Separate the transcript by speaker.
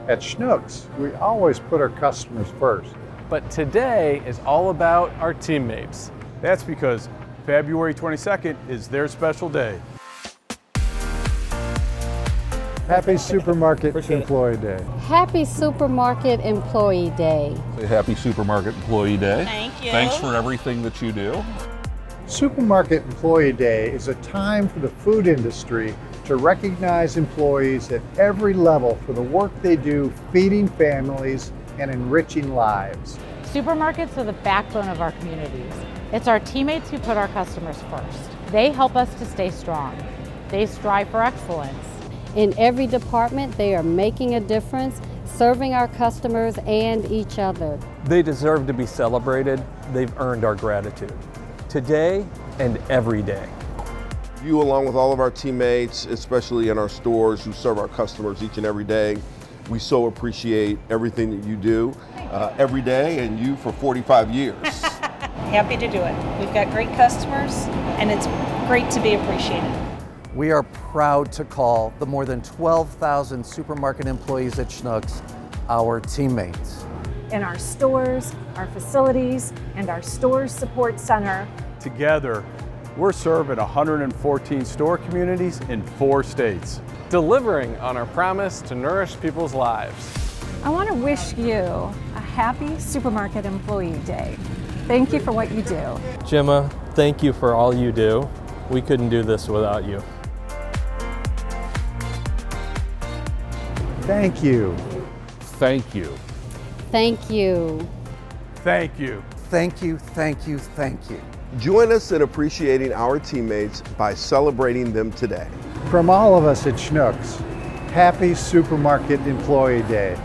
Speaker 1: At Schnucks, we always put our customers first.
Speaker 2: But today is all about our teammates.
Speaker 3: That's because February 22nd is their special day.
Speaker 1: Happy Supermarket Employee Day.
Speaker 4: Happy Supermarket Employee Day.
Speaker 5: Happy Supermarket Employee Day.
Speaker 6: Thank you.
Speaker 5: Thanks for everything that you do.
Speaker 1: Supermarket Employee Day is a time for the food industry to recognize employees at every level for the work they do feeding families and enriching lives.
Speaker 6: Supermarkets are the backbone of our communities. It's our teammates who put our customers first. They help us to stay strong. They strive for excellence.
Speaker 4: In every department, they are making a difference, serving our customers and each other.
Speaker 2: They deserve to be celebrated. They've earned our gratitude. Today and every day.
Speaker 7: You, along with all of our teammates, especially in our stores who serve our customers each and every day, we so appreciate everything that you do every day, and you for 45 years.
Speaker 8: Happy to do it. We've got great customers, and it's great to be appreciated.
Speaker 9: We are proud to call the more than 12,000 supermarket employees at Schnucks our teammates.
Speaker 10: In our stores, our facilities, and our stores support center.
Speaker 3: Together, we're serving 114 store communities in 4 states.
Speaker 2: Delivering on our promise to nourish people's lives.
Speaker 10: I want to wish you a happy Supermarket Employee Day. Thank you for what you do.
Speaker 2: Gemma, thank you for all you do. We couldn't do this without you.
Speaker 1: Thank you.
Speaker 5: Thank you.
Speaker 4: Thank you.
Speaker 3: Thank you.
Speaker 9: Thank you, thank you, thank you.
Speaker 7: Join us in appreciating our teammates by celebrating them today.
Speaker 1: From all of us at Schnucks, happy Supermarket Employee Day.